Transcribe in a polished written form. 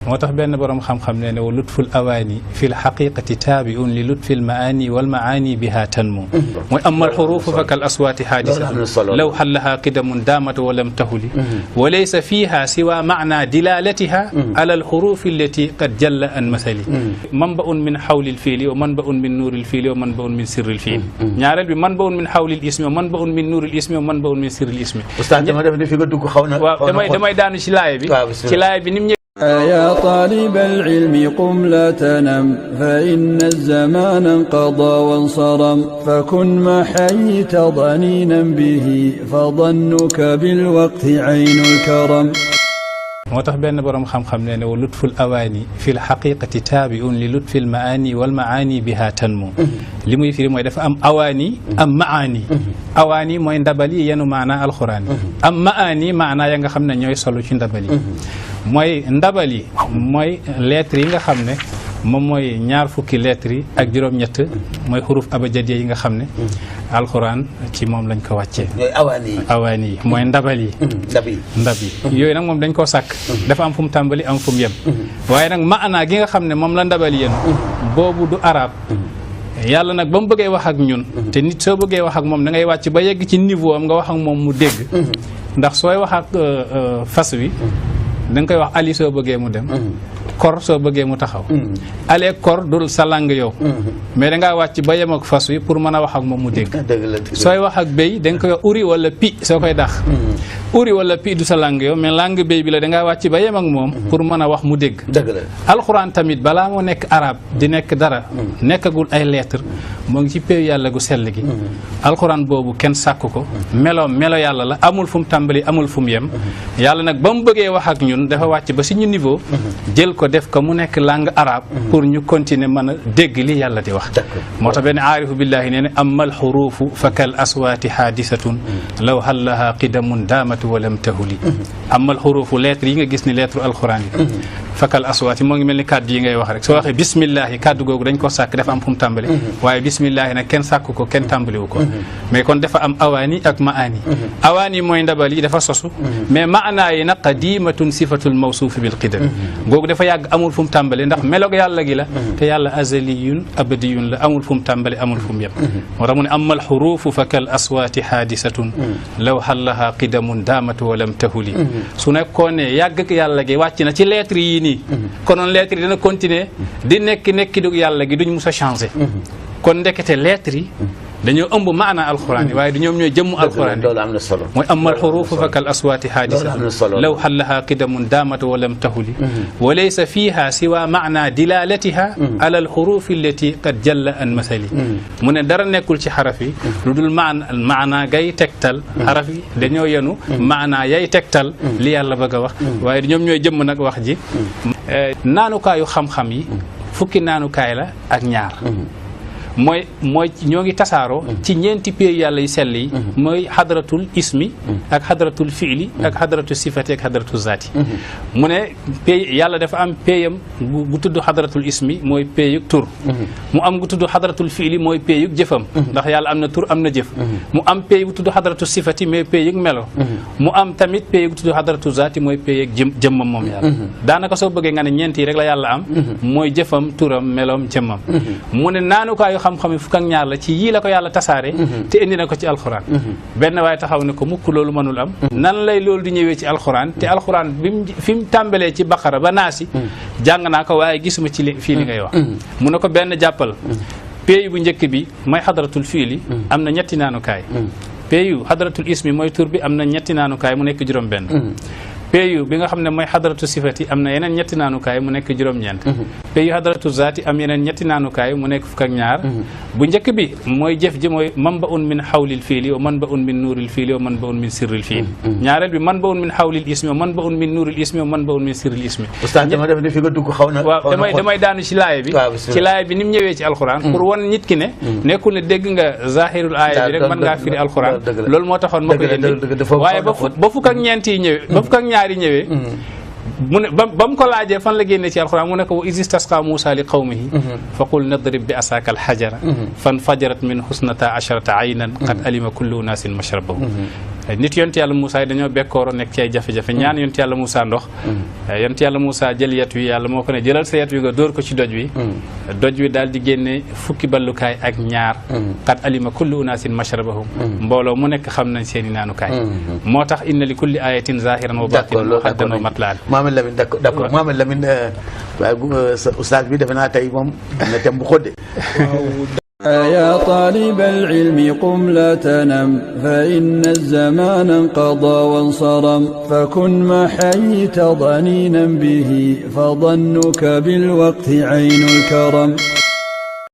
موتاخ بن بروم خام خام نينا ولطف الاواني في الحقيقه تابع للطف المعاني والمعاني بها تنمو واما الحروف فكالاصوات حادثه لو حلها قدم دامت ولم تهل وليس فيها سوى معنى دلالتها على الحروف التي قد جل عن مثلي منبع من حول الفيل ومنبع من نور الفيل ومنبع من سر الفيل ñaarel bi منبع من حول الاسم ومنبع من نور الاسم ومنبع من سر الاسم استاذ dama def ni fi nga dugg xawna damay daanu ci laay bi ci laay bi nim يا طالب العلم قم لا تنم فإن الزمان انقضى وانصرم فكن ما حييت ضنينا به فظنك بالوقت عين الكرم موتاخ بن بروم خام خام نينا ولطف الاواني في الحقيقه تابع للطف المعاني والمعاني بها تنمو limuy firi moy dafa am awani am maani awani moy ndabali yenu maana alquran am maani maana ya nga xamne ñoy solo ci ndabali moy ndabali moy lettre yi nga xamne mom moy ñaar fukki lettre ak juroom ñett moy huruf abajadiya yi nga xamne alquran ci mom lañ ko wacce awani moy ndabali ndabi yoy nak mom dañ ko sak dafa am fum tambali am fum yem waye nak maana gi nga xamne mom la ndabali yeen bobu du arab yàlla nag ba mu bëggee wax ak ñun te nit soo bëggee wax ak moom da ngay wàcc ba yegg ci niveau am nga wax ak moom mu dégg ndax sooy wax ak fas wi da nga koy wax ali soo bëggee mu dem kor soo bëggee mu taxaw ale kor dul sa lang yow mais da ngaa wàcc ba yem ak fas wi pour mën a wax ak moom mu dégg sooy wax ak béy da nga koy wax uri wala pi soo koy dax uri wala pi du sa lang yow mais lang béy bi la da ngaa wàcc ba yem ak moom pour mën a wax mu dégg alxuraan tamit balaa moo nekk arab di nekk dara nekkagul ay lettre moo ngi ci péew yàlla gu sell gi alxuraan boobu kenn sàkk ko melo yàlla la amul fu mu tàmbali amul fu mu yem yàlla nag ba mu bëggee wax ak ñun dafa wàcc ba suñu niveau jël ko def ko mu nekk langue arabe pour ñu continuer mën a dégg li yàlla di wax moo tax benn aarifu billahi nee ne amma alxurufu fa kal aswaati haadisatun law hallaha qidamun daamatu walam tahuli amma alxurufu lettre yi nga gis ni lettre alxuraan yi fakal aswaati moo ngi mel ni kàddu yi ngay wax rek soo waxee bismillahi kàddu googu dañ ko sàkk dafa am fu mu tàmbali waaye bismillahi nag kenn sàkk ko kenn tàmbaliwu ko mais kon dafa am awaani ak maani awaani mooy ndabal yi dafa sosu mais maanaa yi nag qadimatun sifatul mawsuufi bil qidam googu dafa yàgg amul fu mu tàmbali ndax melog yàlla gi la te yàlla azaliyun abadiyun la amul fu mu tàmbali amul fu mu yem moo tax mu ne amal xuruufu fakal aswaati haadisatun law hallaha qidamun daamatu walam tahuli su nekkoon ne yàgg yàlla gi wàcc na ci lettre yi nii konoon lettre yi dana continuer di nekki dug yàlla gi duñ mus a changé kon ndekete lettre yi dañoo ëmb maana alquran yi waaye du ñoom ñooy jëmmu alquran yi loolu am na solo mooy amal xuruufu fakal aswaati haadisa law hallaha qidamun daamatu walam tahuli wa laysa fiha siwa maana dilalatiha ala alxurufi allati qad jalla an masali mu ne dara nekkul ci xaraf yi lu dul maana gay tegtal xaraf yi dañoo yenu maana yay tegtal li yàlla bëgg a wax waaye du ñoom ñooy jëmm nag wax ji naanukaayu xam-xam yi fukki naanukaay la ak ñaar mooy ñoo ngi tasaaroo ci ñeenti péey yàlla yu sell yi mooy xadratul ismi ak xadratul fiili ak xadratul sifati ak xadratul zaati mu ne péey yàlla dafa am péeyam gu tudd xadratul ismi mooy péeyug tur mu am gu tudd xadratul fiili mooy péeyug jëfam ndax yàlla am na tur am na jëf mu am péey bu tudd xadratul sifati mooy péeyug melo mu am tamit péey gu tudd xadratul zaati mooy péeyug jëmmam moom yàlla daanaka soo bëggee nga ne ñeent yi rek la yàlla am mooy jëfam turam meloom jëmmam mu ne naanukaayu xam-xam yi fukk ak ñaar la ci yii la ko yàlla tasaare te indi na ko ci alxuraan benn waaye taxaw ne ko mukk loolu mënul am nan lay loolu di ñëwee ci alxuraan te alxuraan fi mu tàmbalee ci baqara ba naasi jàng naa ko waaye gisuma ci fii li ngay wax mu ne ko benn jàppal pays bu njëkk bi mooy xadratul fiili am na ñetti naanukaay pays yu xadratul ismi mooy tur bi am na ñetti naanukaay mu nekk juróom benn péyu bi nga xam ne mooy xadratu sifati am na yeneen ñetti naanukaay mu nekk juróom-ñeent péyu xadratu zaati am yeneen ñetti naanukaay mu nekk fukk ak ñaar bu njëkk bi mooy jëf ji mooy manba'un min xawlil fiili wa manba'un min nuuril fiili wa manba'un min sirril fiili ñaareel bi manba'un min xawlil ismi wa manba'un min nuuril ismi wa manba'un min sirril ismi ustaz dama def ni fi nga dugg xaw na waaw damay daanu ci laaya bi ci laaya bi ni mu ñëwee ci alxuraan pour wan nit ki ne nekkul ne dégg nga zahirul aaya bi rek mën ngaa firi alxuraan loolu moo taxoon ma koy indi waaye ba fukk ak ñeent yi ñëwee ba fukk ak ñaari ñëwee mu ne ba mu ko laajee fan la génne ci alxuraan mu ne ko wa iz istasqa Muusaa li qawmihi fa qul nadrib bi asaaka alxajara fan fajarat min husnata asharata aynan qad alima kullu unaasin mashrabahu nit yonent yàlla Moussa yi dañoo bekkooro nekk ci ay jafe-jafe ñaan yonent yàlla Moussa ndox yonent yàlla Moussa jël yet wi yàlla moo ko ne jëlal sa yet wi nga dóor ko ci doj wi daal di génne fukki ballukaay ak ñaar qad alima kullu unaasin mashrabahum mbooloo mu nekk xam nañ seen i naanukaay moo tax inna li kulli ayatin zahiran wa batinan wa haddan wa matlaan Mohamed Lamine d'accord Mohamed Lamine oustaz bi defe naa tey moom am na thème bu xóot de يا طالب العلم قم لا تنم فإن الزمان انقضى وانصرم فكن ما حييت ضنينا به فظنك بالوقت عين الكرم